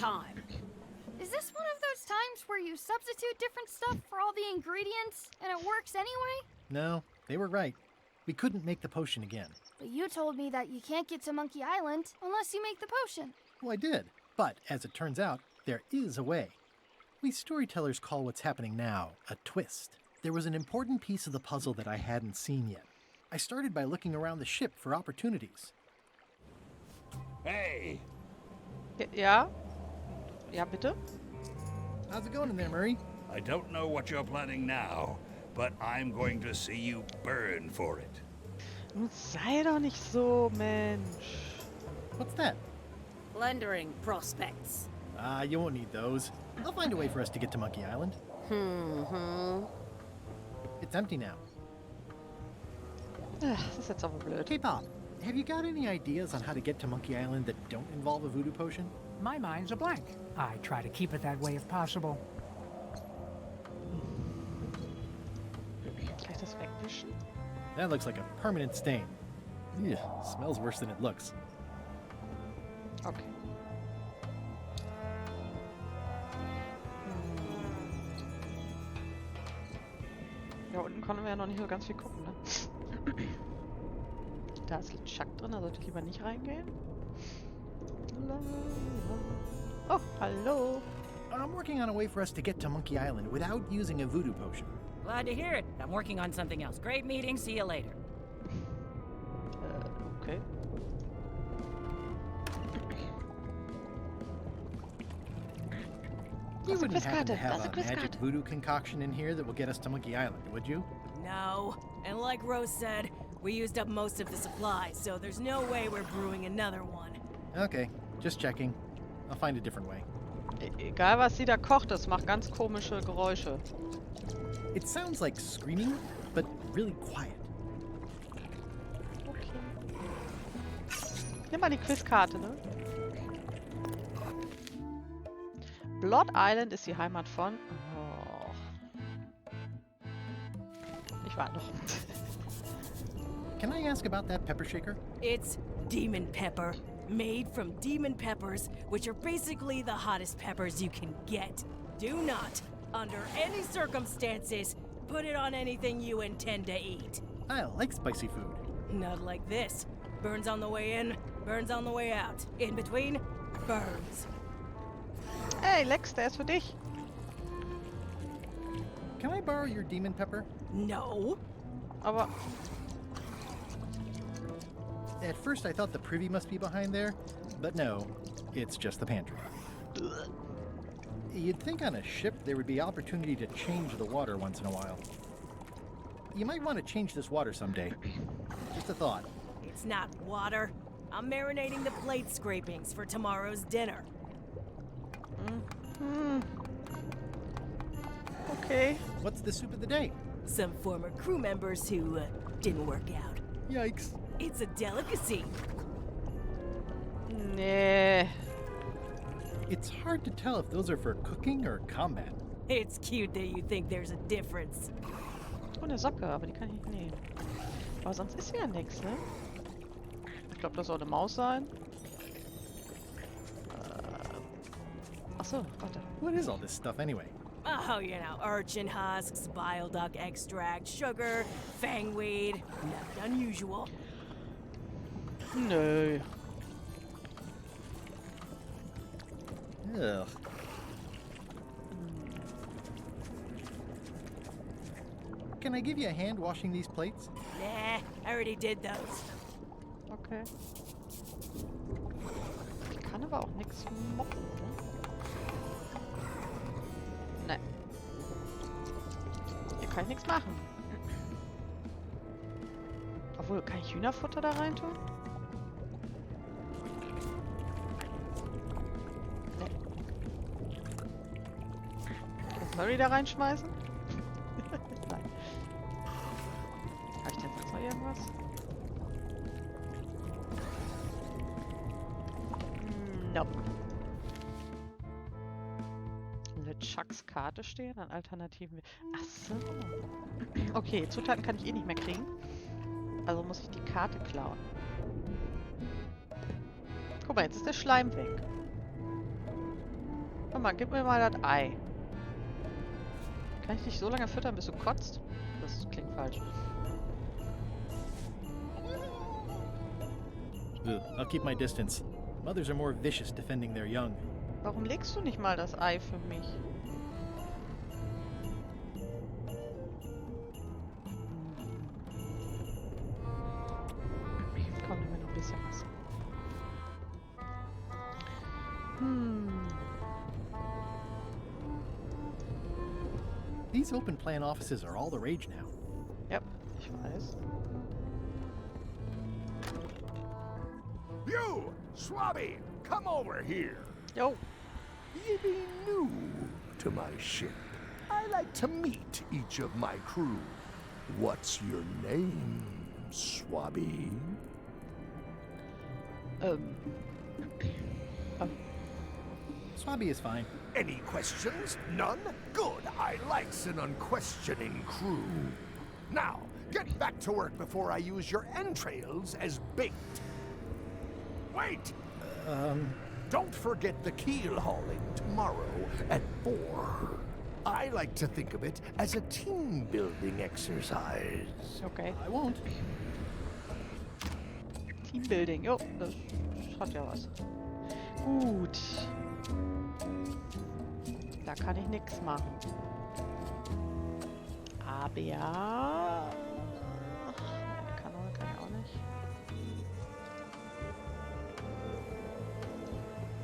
time. Is this one of those times where you substitute different stuff for all the ingredients and it works anyway? No, they were right. We couldn't make the potion again. But you told me that you can't get to Monkey Island unless you make the potion. Well, I did. But, as it turns out, there is a way. We storytellers call what's happening now a twist. There was an important piece of the puzzle that I hadn't seen yet. I started by looking around the ship for opportunities. Hey! Ja? Ja, bitte? How's it going in there, Murray? I don't know what you're planning now, but I'm going to see you burn for it. Nun sei doch nicht so, Mensch. What's that? Plundering prospects. You won't need those. I'll find a way for us to get to Monkey Island. It's empty now. Das ist jetzt aber blöd. Hey, Bob, have you got any ideas on how to get to Monkey Island that don't involve a voodoo potion? My mind's a blank. I try to keep it that way if possible. Kann ich das wegwischen? That looks like a permanent stain. Ugh, smells worse than it looks. Okay. Da unten konnten wir ja noch nicht so ganz viel gucken, ne? Da ist Chuck drin, da sollte ich lieber nicht reingehen. Oh, hallo. I'm working on a way for us to get to Monkey Island without using a voodoo potion. Glad to hear it. I'm working on something else. Great meeting. See you later. Okay. You That's a wouldn't quiz happen to card. have That's a a quiz magic card. voodoo concoction in here that will get us to Monkey Island, would you? No. And like Rose said, we used up most of the supplies, so there's no way we're brewing another one. Okay, just checking. I'll find a different way. Egal was sie da kocht, das macht ganz komische Geräusche. It sounds like screaming, but really quiet. Okay. Nimm mal die Quizkarte, ne? Blood Island ist die Heimat von... Oh. Ich warte noch. Can I ask about that pepper shaker? It's demon pepper, made from demon peppers, which are basically the hottest peppers you can get. Do not, under any circumstances, put it on anything you intend to eat. I like spicy food. Not like this. Burns on the way in, burns on the way out. In between, burns. Hey, Lex, der ist für dich. Can I borrow your demon pepper? No. Aber... At first I thought the privy must be behind there, but no, it's just the pantry. You'd think on a ship there would be opportunity to change the water once in a while. You might want to change this water someday. Just a thought. It's not water. I'm marinating the plate scrapings for tomorrow's dinner. Okay. What's the soup of the day? Some former crew members who didn't work out. Yikes. It's a delicacy. Nee. It's hard to tell if those are for cooking or combat. It's cute that you think there's a difference. Oh, eine Socke, aber die kann ich nicht nehmen. Aber sonst ist ja nichts, ne? Ich glaube, das soll eine Maus sein. Achso, warte. What is all this stuff anyway? Oh, you know, urchin husks, bile duck extract, sugar, fangweed. Nothing unusual. Nö. Ugh. Can I give you a hand washing these plates? Nah, I already did those. Okay. Ich kann aber auch nichts moppen, ne? Ne. Hier kann ich nichts machen. Obwohl, kann ich Hühnerfutter da rein tun? Ne. Kann ich Murray da reinschmeißen? Nein. Habe ich denn sonst noch irgendwas? Nope. Mit Chucks Karte stehen an Alternativen. Ach so. Okay, Zutaten kann ich eh nicht mehr kriegen. Also muss ich die Karte klauen. Guck mal, jetzt ist der Schleim weg. Komm mal, gib mir mal das Ei. Kann ich dich so lange füttern, bis du kotzt? Das klingt falsch. Ugh, I'll keep my distance. Mothers are more vicious defending their young. Warum legst du nicht mal das Ei für mich? Komm, nimm mir noch ein bisschen was. These open plan offices are all the rage now. Ja, ich weiß. You, Swabby, come over here. Jo. Ye be new to my ship. I like to meet each of my crew. What's your name, Swabby? Swabby is fine. Any questions? None? Good. I likes an unquestioning crew. Now, get back to work before I use your entrails as bait. Wait! Don't forget the keel hauling tomorrow at 4. I like to think of it as a team-building exercise. Okay. I won't. Teambuilding. Jo, das hat ja was. Gut. Da kann ich nichts machen. Aber ja. Eine Kanone kann ich auch nicht.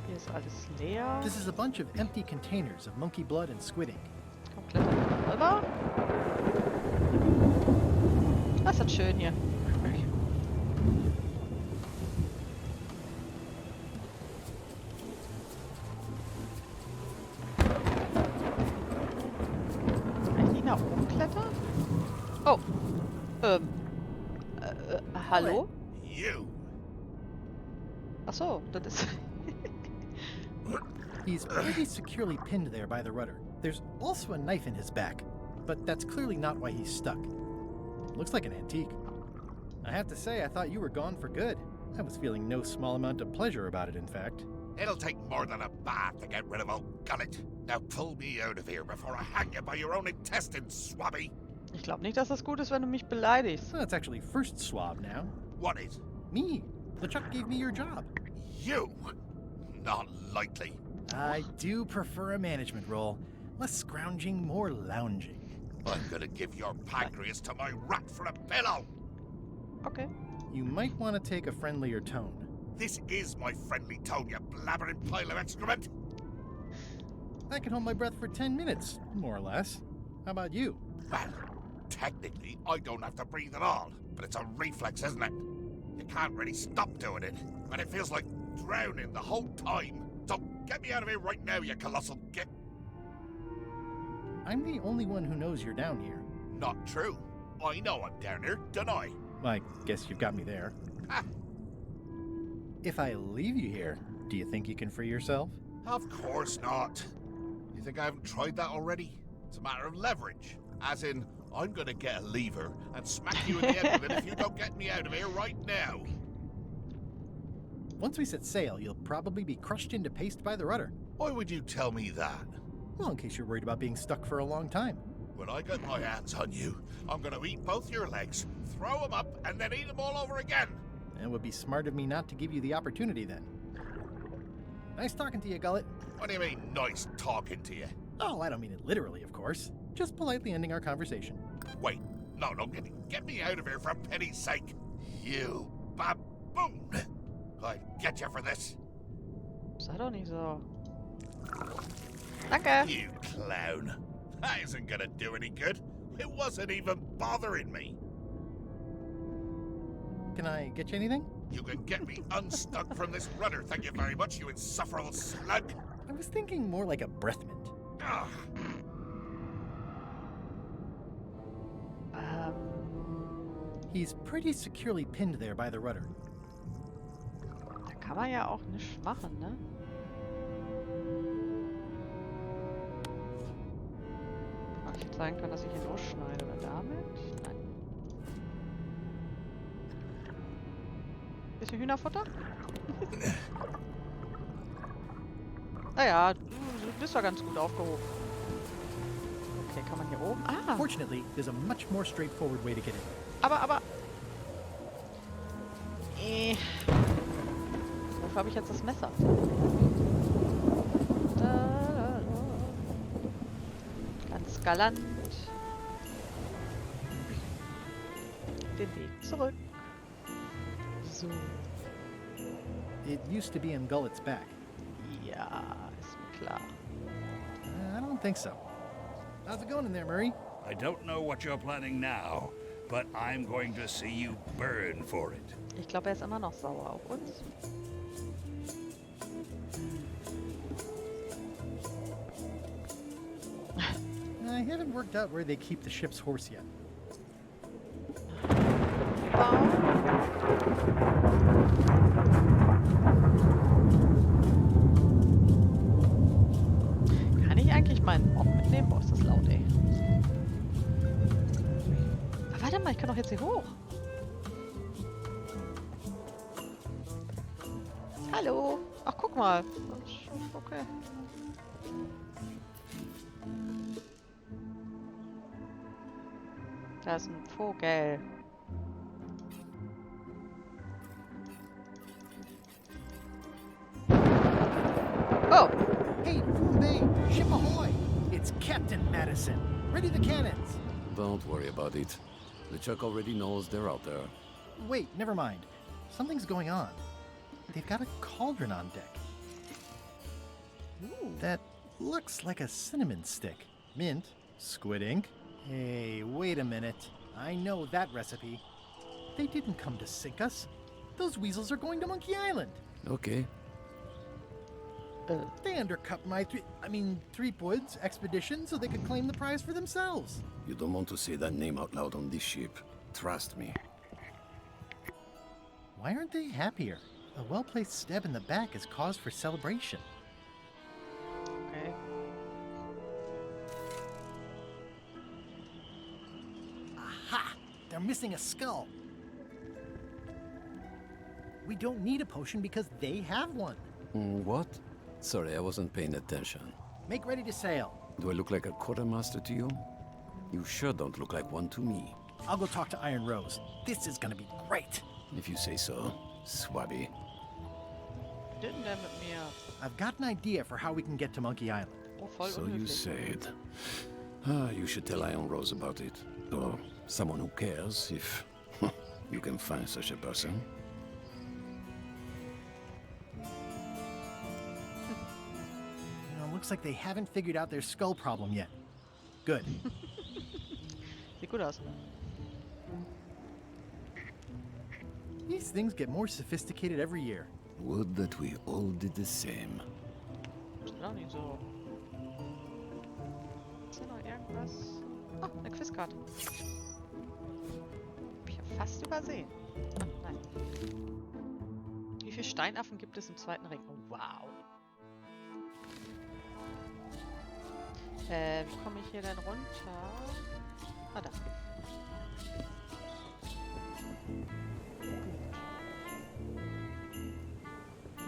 Hier ist alles leer. This is a bunch of empty containers of monkey blood and squid ink. Komm, klettern wir rüber. Das ist schön hier. Kann ich nicht nach oben klettern? Oh. Hallo? You. Ach so, das ist... He's pretty securely pinned there by the rudder. There's also a knife in his back, but that's clearly not why he's stuck. Looks like an antique. I have to say, I thought you were gone for good. I was feeling no small amount of pleasure about it, in fact. It'll take more than a bath to get rid of old gullet. Now pull me out of here before I hang you by your own intestines, Swabby. Ich glaube nicht, dass das gut ist, wenn du mich beleidigst. So that's actually first swab now. What is? Me. LeChuck gave me your job. You? Not likely. I do prefer a management role. Less scrounging, more lounging. I'm gonna give your pancreas to my rat for a pillow. Okay. You might want to take a friendlier tone. This is my friendly tone, you blabbering pile of excrement. I can hold my breath for 10 minutes, more or less. How about you? Well, technically, I don't have to breathe at all, but it's a reflex, isn't it? You can't really stop doing it, and it feels like drowning the whole time. So get me out of here right now, you colossal git. I'm the only one who knows you're down here. Not true. I know I'm down here, don't I? I guess you've got me there. Ha! If I leave you here, do you think you can free yourself? Of course not. You think I haven't tried that already? It's a matter of leverage. As in, I'm gonna get a lever and smack you in the head with it if you don't get me out of here right now. Once we set sail, you'll probably be crushed into paste by the rudder. Why would you tell me that? Well, in case you're worried about being stuck for a long time. When I get my hands on you, I'm gonna eat both your legs, throw them up, and then eat them all over again. It would be smart of me not to give you the opportunity then. Nice talking to you, Gullet. What do you mean, nice talking to you? Oh, I don't mean it literally, of course. Just politely ending our conversation. Wait, no, get me out of here for pity's sake. You baboon! I'll get you for this. Sei doch nicht so. Danke. You clown. That isn't gonna do any good. It wasn't even bothering me. Can I get you anything? You can get me unstuck from this rudder, thank you very much, you insufferable slug. I was thinking more like a breath mint. Ugh. He's pretty securely pinned there by the rudder. Da kann man ja auch nichts machen, ne? Ach, ich hätte sagen können, dass ich ihn ausschneide, aber damit? Nein. Bisschen Hühnerfutter? Naja, bist du ganz gut aufgehoben. Okay, kann man hier oben? Ah, Fortunately, there's a much more straightforward way to get in. aber... Wofür habe ich jetzt das Messer? Da. Ganz galant. Den Weg zurück. So. It used to be in Gullet's back. Ja, ist mir klar. I don't think so. How's it going in there, Murray? I don't know what you're planning now, but I'm going to see you burn for it. Ich glaube, er ist immer noch sauer auf uns. I haven't worked out where they keep the ship's horse yet. Kann ich eigentlich meinen Mob mitnehmen? Boah, ist das laut, ey. Aber warte mal, ich kann doch jetzt hier hoch. Hallo. Ach, guck mal. Okay. Da ist ein Vogel. Oh! Hey, Bombay! Ship ahoy! It's Captain Madison. Ready the cannons! Don't worry about it. LeChuck already knows they're out there. Wait, never mind. Something's going on. They've got a cauldron on deck. Ooh. That looks like a cinnamon stick. Mint, squid ink. Hey, wait a minute. I know that recipe. They didn't come to sink us. Those weasels are going to Monkey Island. Okay. They undercut my Threepwood's expedition so they could claim the prize for themselves. You don't want to say that name out loud on this ship. Trust me. Why aren't they happier? A well-placed stab in the back is cause for celebration. Okay. Aha! They're missing a skull. We don't need a potion because they have one. What? Sorry, I wasn't paying attention. Make ready to sail. Do I look like a quartermaster to you? You sure don't look like one to me. I'll go talk to Iron Rose. This is gonna be great. If you say so, Swabby. Didn't der mit mir? I've got an idea for how we can get to Monkey Island. Oh, voll So you unhöflich. said. You should tell Iron Rose about it. Or someone who cares, if you can find such a person. Looks like they haven't figured out their skull problem yet. Good. Sieht gut aus. These things get more sophisticated every year. Would that we all did the same. Ist auch nicht so. Ist hier noch irgendwas? Oh, eine Quizkarte. Hab ich ja fast übersehen. Ah, nein. Wie viele Steinaffen gibt es im zweiten Ring? Oh, wow. Wie komme ich hier denn runter? Ah, da.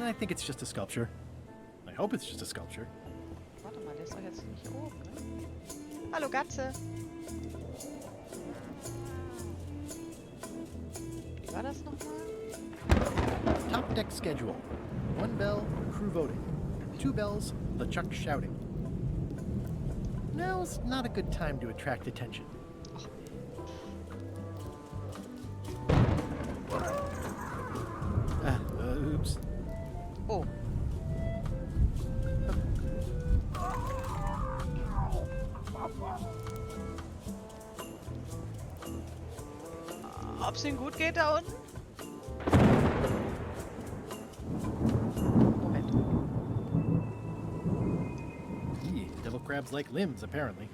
I think it's just a sculpture. I hope it's just a sculpture. Warte mal, der ist doch jetzt nicht hier oben, ne? Hallo, Gatze! Wie war das nochmal? Top deck schedule. 1 bell, crew voting. 2 bells, LeChuck shouting. Now's not a good time to attract attention. Oops. Oh. Ob's ihm gut geht da unten? Moment. Devil crabs like limbs, apparently.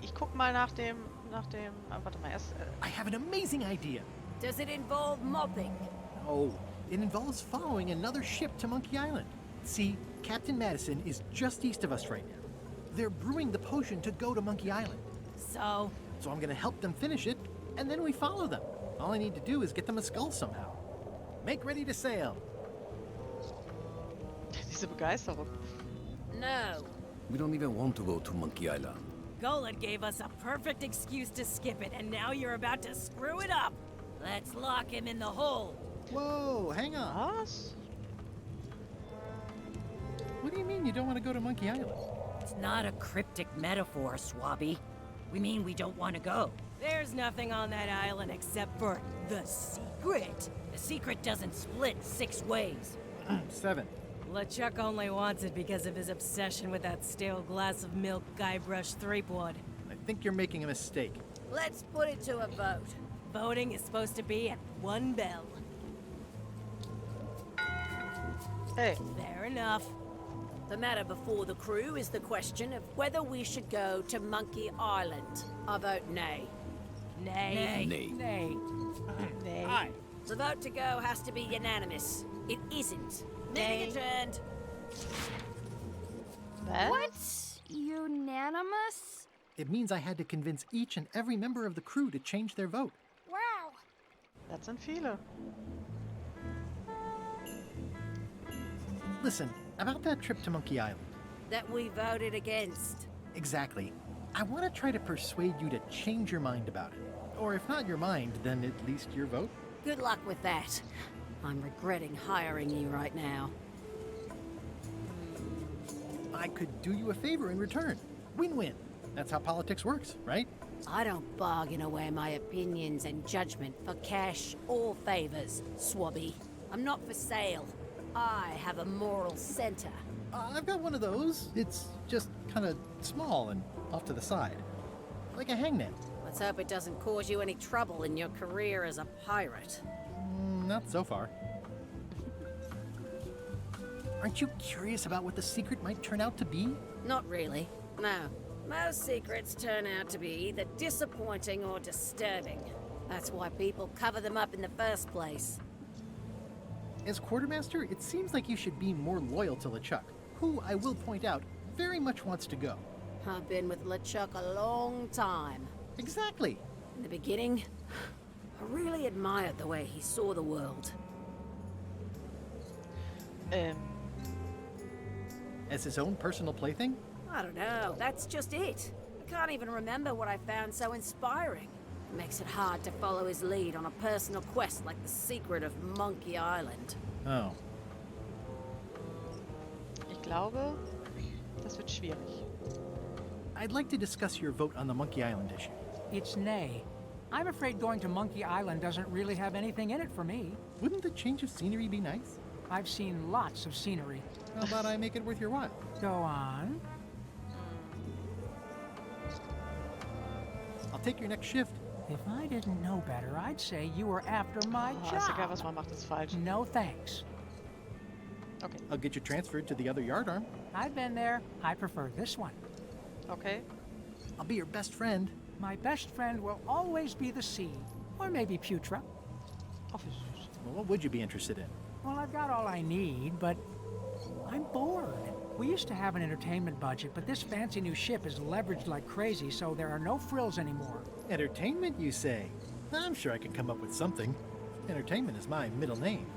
Ich guck mal nach dem, warte mal, erst, I have an amazing idea. Does it involve mopping? Oh, it involves following another ship to Monkey Island. See, Captain Madison is just east of us right now. They're brewing the potion to go to Monkey Island. So, So I'm gonna help them finish it, and then we follow them. All I need to do is get them a skull somehow. Make ready to sail. Diese Begeisterung. No. We don't even want to go to Monkey Island. Golan gave us a perfect excuse to skip it, and now you're about to screw it up. Let's lock him in the hole. Whoa, hang on. Was? What do you mean you don't want to go to Monkey Island? It's not a cryptic metaphor, Swabby. We mean we don't want to go. There's nothing on that island except for the secret. The secret doesn't split 6 ways. 7. LeChuck only wants it because of his obsession with that stale glass of milk Guybrush Threepwood. I think you're making a mistake. Let's put it to a vote. Voting is supposed to be at 1 bell. Hey. Fair enough. The matter before the crew is the question of whether we should go to Monkey Island. I vote nay. Nay. Nay. Nay. Nee. The vote to go has to be unanimous. It isn't. Meeting adjourned. What? Unanimous? It means I had to convince each and every member of the crew to change their vote. Wow. Das sind viele. Listen, about that trip to Monkey Island. That we voted against. Exactly. I want to try to persuade you to change your mind about it. Or if not your mind, then at least your vote. Good luck with that. I'm regretting hiring you right now. I could do you a favor in return. Win-win. That's how politics works, right? I don't bargain away my opinions and judgment for cash or favors, Swabby. I'm not for sale. I have a moral center. I've got one of those. It's just kind of small and off to the side. Like a hangnail. Let's hope it doesn't cause you any trouble in your career as a pirate. Not so far. Aren't you curious about what the secret might turn out to be? Not really. No. Most secrets turn out to be either disappointing or disturbing. That's why people cover them up in the first place. As quartermaster, it seems like you should be more loyal to LeChuck, who, I will point out, very much wants to go. I've been with LeChuck a long time. Exactly. In the beginning, I really admired the way he saw the world. As his own personal plaything? I don't know, that's just it. I can't even remember what I found so inspiring. It makes it hard to follow his lead on a personal quest like the secret of Monkey Island. Oh. Ich glaube, das wird schwierig. I'd like to discuss your vote on the Monkey Island issue. It's nay. I'm afraid going to Monkey Island doesn't really have anything in it for me. Wouldn't the change of scenery be nice? I've seen lots of scenery. How about I make it worth your while? Go on. I'll take your next shift. If I didn't know better, I'd say you were after my Ist egal, job. was man macht, ist falsch. No thanks. Okay. I'll get you transferred to the other yardarm. I've been there. I prefer this one. Okay. I'll be your best friend. My best friend will always be the sea. Or maybe Putra. Oh, wie süß. Well, what would you be interested in? Well, I've got all I need, but I'm bored. We used to have an entertainment budget, but this fancy new ship is leveraged like crazy, so there are no frills anymore. Entertainment, you say? I'm sure I can come up with something. Entertainment is my middle name.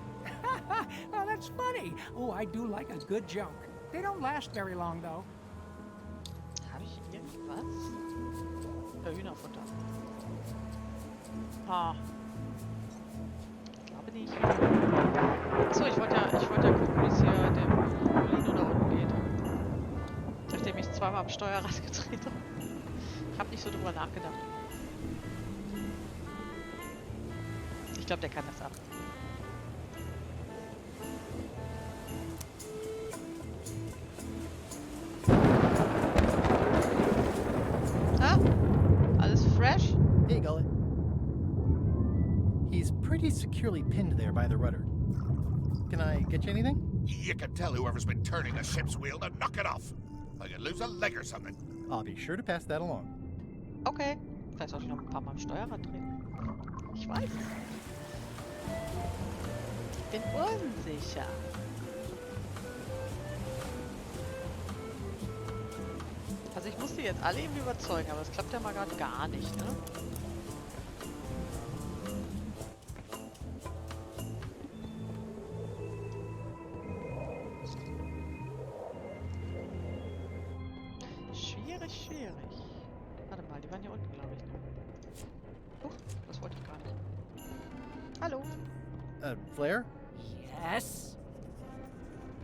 Oh, that's funny. Oh, I do like a good joke. They don't last very long, though. Habe ich irgendwas? Hühnerfutter. Ah. Ich glaube nicht. Achso, ich wollte ja gucken, wie es hier dem Molino da unten geht. Nachdem ich zweimal am Steuerrad gedreht habe. Ich habe nicht so drüber nachgedacht. Ich glaube, der kann das ab. Ah, alles fresh? Hey, Gullet. He's pretty securely pinned there by the rudder. Can I get you anything? You can tell whoever's been turning the ship's wheel to knock it off. I could lose a leg or something. I'll be sure to pass that along. Okay. Vielleicht sollte ich noch ein paar Mal am Steuerrad drehen. Ich weiß es. Ich bin unsicher. Also ich musste jetzt alle irgendwie überzeugen, aber das klappt ja mal gerade gar nicht, ne? schwierig. Warte mal, die waren hier unten, glaube ich. Ne? Das wollte ich gar nicht. Hallo. Flair? Yes?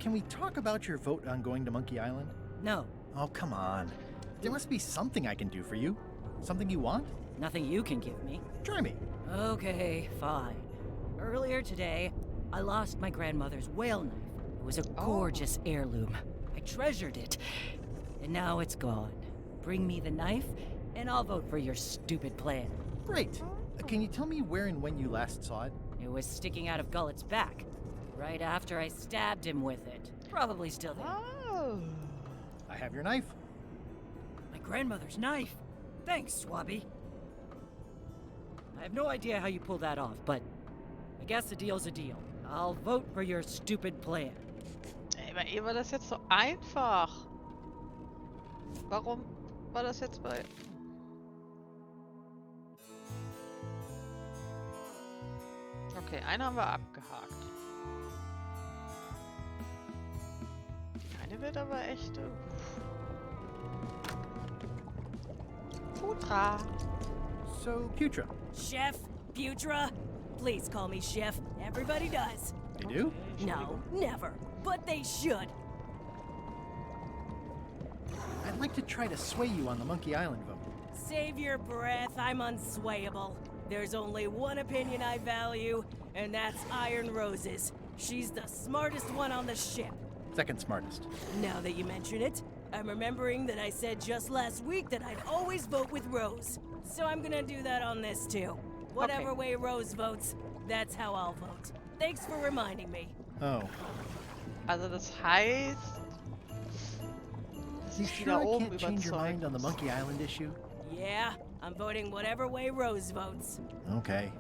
Can we talk about your vote on going to Monkey Island? No, Oh, come on. There must be something I can do for you. Something you want? nothing you can give me. Try me. Okay, fine. Earlier today, I lost my grandmother's whale knife. It was a gorgeous heirloom. I treasured it. And now it's gone. Bring me the knife, and I'll vote for your stupid plan. Great. Can you tell me where and when you last saw it? It was sticking out of Gullet's back, right after I stabbed him with it. Probably still there. Oh. I have your knife. My grandmother's knife. Thanks, Swabby. I have no idea how you pulled that off, but I guess a deal's a deal. I'll vote for your stupid plan. Ey, bei ihr war das jetzt so einfach. Warum war das jetzt bei... Okay, einen haben wir abgehakt. Die eine wird aber echt... Putra. So, Putra. Chef, Putra, please call me Chef. Everybody does. They do? No, never. But they should. I'd like to try to sway you on the Monkey Island vote. Save your breath, I'm unswayable. There's only one opinion I value, and that's Iron Rose's. She's the smartest one on the ship. Second smartest. Now that you mention it, I'm remembering that I said just last week that I'd always vote with Rose. So I'm gonna do that on this too. Whatever way Rose votes, that's how I'll vote. Thanks for reminding me. Oh. Also das heißt... dass You ich die sure da I oben can't change your mind on the überzeugen Monkey Island issue? Yeah, I'm voting whatever way Rose votes. Okay.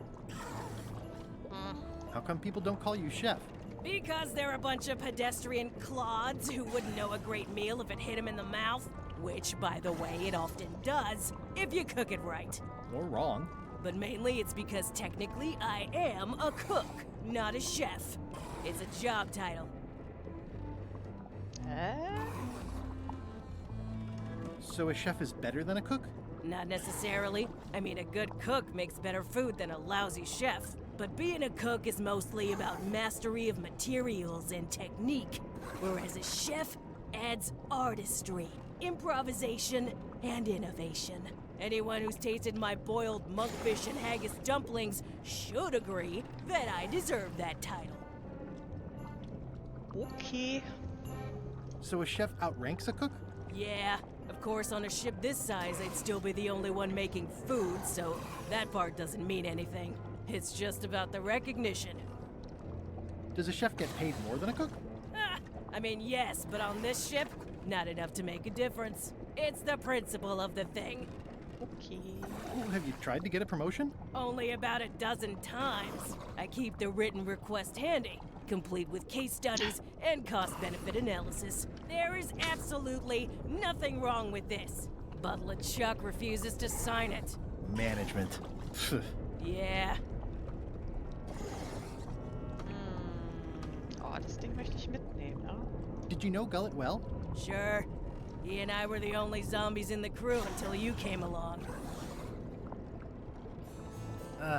How come people don't call you Chef? Because they're a bunch of pedestrian clods who wouldn't know a great meal if it hit them in the mouth. Which, by the way, it often does, if you cook it right. Or wrong. But mainly it's because technically I am a cook, not a chef. It's a job title. So a chef is better than a cook? Not necessarily. I mean, a good cook makes better food than a lousy chef. But being a cook is mostly about mastery of materials and technique, whereas a chef adds artistry, improvisation, and innovation. Anyone who's tasted my boiled monkfish and haggis dumplings should agree that I deserve that title. Okay. So a chef outranks a cook? Yeah, of course on a ship this size I'd still be the only one making food, so that part doesn't mean anything. It's just about the recognition. Does a chef get paid more than a cook? I mean, yes, but on this ship, not enough to make a difference. It's the principle of the thing. Okay. Oh, have you tried to get a promotion? Only about a dozen times. I keep the written request handy, complete with case studies and cost-benefit analysis. There is absolutely nothing wrong with this. But LeChuck refuses to sign it. Management. Yeah. Oh, das Ding möchte ich mitnehmen, ne? Did you know Gullet well? Sure. He and I were the only zombies in the crew until you came along.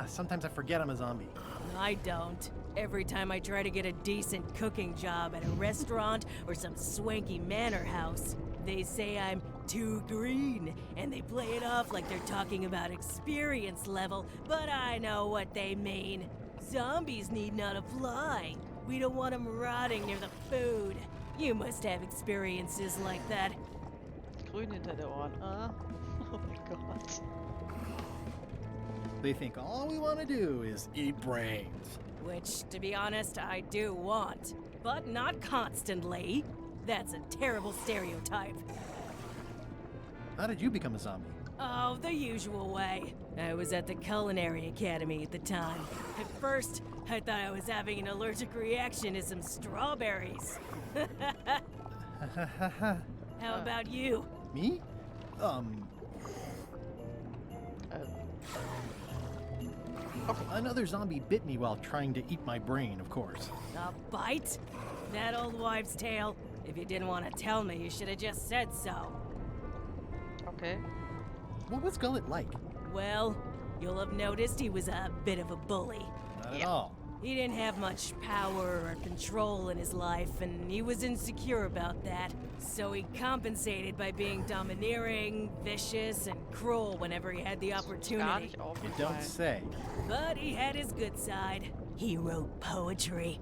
Sometimes I forget I'm a zombie. I don't. Every time I try to get a decent cooking job at a restaurant or some swanky manor house, they say I'm too green, and they play it off like they're talking about experience level, but I know what they mean. Zombies need not apply. We don't want them rotting near the food. You must have experiences like that. Grün hinter der Ohren, ah? Oh mein Gott. They think all we want to do is eat brains. Which, to be honest, I do want. But not constantly. That's a terrible stereotype. How did you become a zombie? Oh, the usual way. I was at the Culinary Academy at the time. At first, I thought I was having an allergic reaction to some strawberries. How about you? Me? Another zombie bit me while trying to eat my brain, of course. A bite? That old wives' tale? If you didn't want to tell me, you should have just said so. Okay. What was Gullet like? Well, you'll have noticed he was a bit of a bully. Not at all. He didn't have much power or control in his life, and he was insecure about that. So he compensated by being domineering, vicious, and cruel whenever he had the Gar opportunity. nicht You aufgefallen. don't say. But he had his good side. He wrote poetry.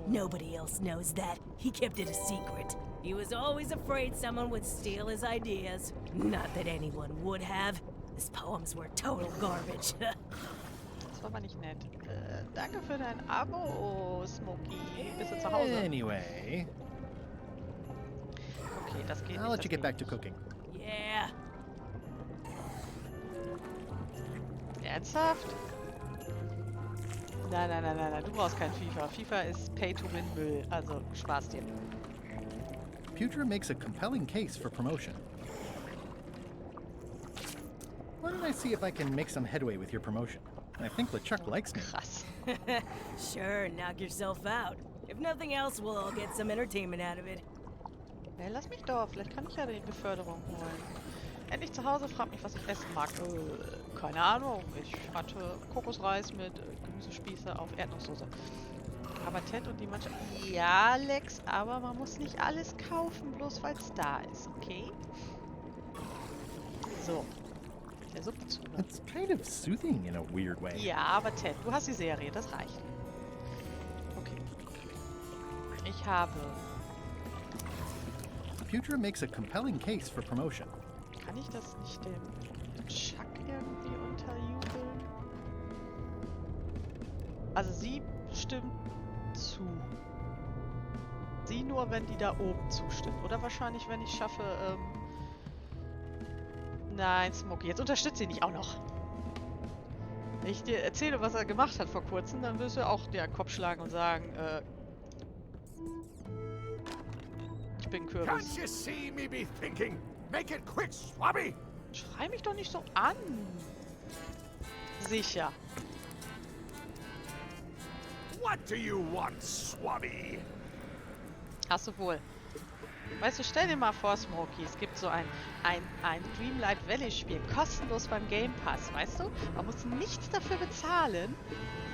Nobody else knows that. He kept it a secret. He was always afraid someone would steal his ideas. Not that anyone would have. His poems were total garbage. Das war aber nicht nett. Danke für dein Abo, Smokey. Bist du zu Hause? Anyway, Okay, das geht I'll nicht. let you get back to cooking. Yeah. Ernsthaft? Nein, nein, nein, nein, nein. Du brauchst kein FIFA. FIFA ist Pay-to-Win-Müll. Also, Spaß dir. Putra makes a compelling case for promotion. Why don't I see if I can make some headway with your promotion? I think LeChuck likes me. Krass. Sure, knock yourself out. If nothing else, we'll all get some entertainment out of it. Hey, lass mich doch. Vielleicht kann ich ja die Beförderung holen. Endlich zu Hause, frag mich, was ich essen mag. Keine Ahnung. Ich hatte Kokosreis mit Gemüsespieße auf Erdnusssoße. Aber Ted und die Mannschaft... Ja, Lex, aber man muss nicht alles kaufen, bloß weil es da ist, okay? So. Der Suppe zu. It's kind of soothing in a weird way. Ja, aber Ted, du hast die Serie, das reicht. Okay. Ich habe... Putra makes a compelling case for promotion. Kann ich das nicht dem Chuck irgendwie unterjubeln? Also sie stimmt zu. Sie nur, wenn die da oben zustimmt. Oder wahrscheinlich, wenn ich schaffe, Nein, Smokey, jetzt unterstützt sie nicht auch noch. Wenn ich dir erzähle, was er gemacht hat vor kurzem, dann wirst du auch dir einen Kopf schlagen und sagen, ich bin Kürbis. Can't you see me be thinking? Make it quick, Swabby! Schrei mich doch nicht so an. Sicher. What do you want, Swabby? Hast du wohl. Weißt du, stell dir mal vor, Smokey, es gibt so ein Dreamlight Valley Spiel, kostenlos beim Game Pass, weißt du? Man muss nichts dafür bezahlen.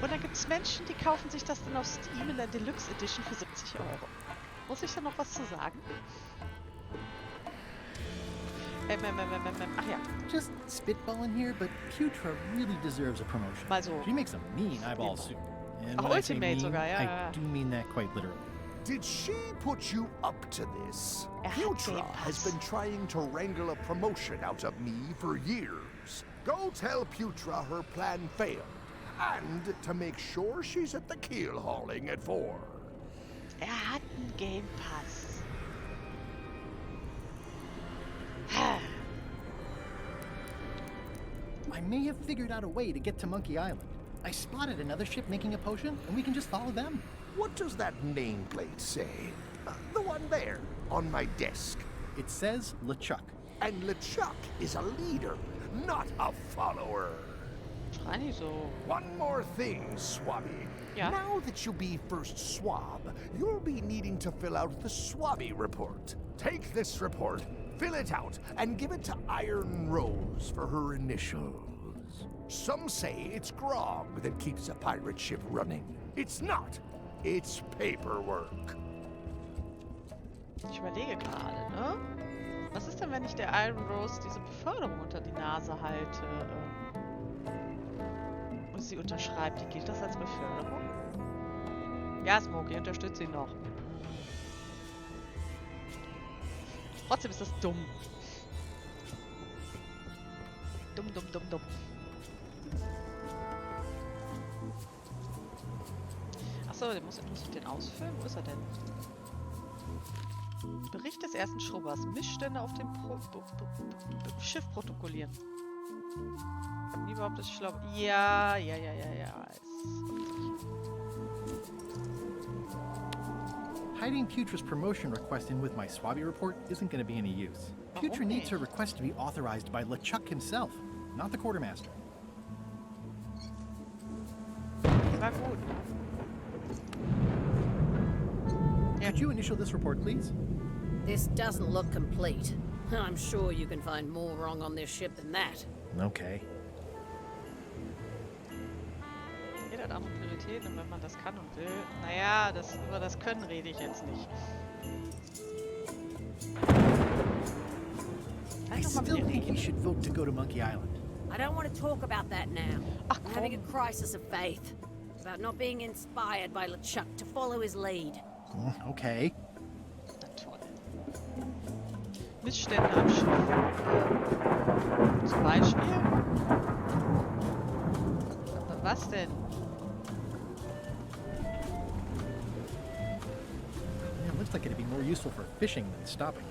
Und dann gibt es Menschen, die kaufen sich das dann auf Steam in der Deluxe Edition für 70 €. Muss ich da noch was zu sagen? Ach ja, Just spitballing here, but Putra really deserves a promotion. mal so. She makes a mean eyeball soup. And Ach, when I say Ultimate mean, sogar, ja, I ja. do mean that quite literally. Did she put you up to this? Hat Putra Game has Pass. been trying to wrangle a promotion out of me for years. Go tell Putra her plan failed. And to make sure she's at the keel hauling at 4. Hat einen Game Pass. I may have figured out a way to get to Monkey Island. I spotted another ship making a potion, and we can just follow them. What does that nameplate say? The one there, on my desk. It says LeChuck. And LeChuck is a leader, not a follower. Schrei nicht so. One more thing, Swabby. Yeah? Now that you be first swab, you'll be needing to fill out the Swabby report. Take this report, fill it out, and give it to Iron Rose for her initials. Some say it's grog that keeps a pirate ship running. It's not. It's paperwork. Ich überlege gerade, ne? Was ist denn, wenn ich der Iron Rose diese Beförderung unter die Nase halte? Und sie unterschreibt, die gilt das als Beförderung? Ja, Smokey, unterstütze ihn noch. Trotzdem ist das dumm. Dumm, dumm, dumm, dumm. Achso, muss ich den ausfüllen? Wo ist er denn? Bericht des ersten Schrubbers. Missstände auf dem Schiff protokollieren. Nie überhaupt das schlau. Ja. Hiding Putra's promotion request in with my Swabby report isn't going to be any use. Putra Warum needs her nicht? request to be authorized by LeChuck himself, not the quartermaster. War gut. Ja. Could you initial this report, please? This doesn't look complete. I'm sure you can find more wrong on this ship than that. Okay. Jeder hat andere Prioritäten und wenn man das kann und will. Naja, über das Können rede ich jetzt nicht. I still think you should vote to go to Monkey Island. I don't want to talk about that now. Ach I'm having a komm. crisis of faith. About not being inspired by LeChuck to follow his lead. Okay. Na toll. Missstände am Schiff. Zum Beispiel? Aber was denn? Yeah, it looks like it'd be more useful for fishing than stopping.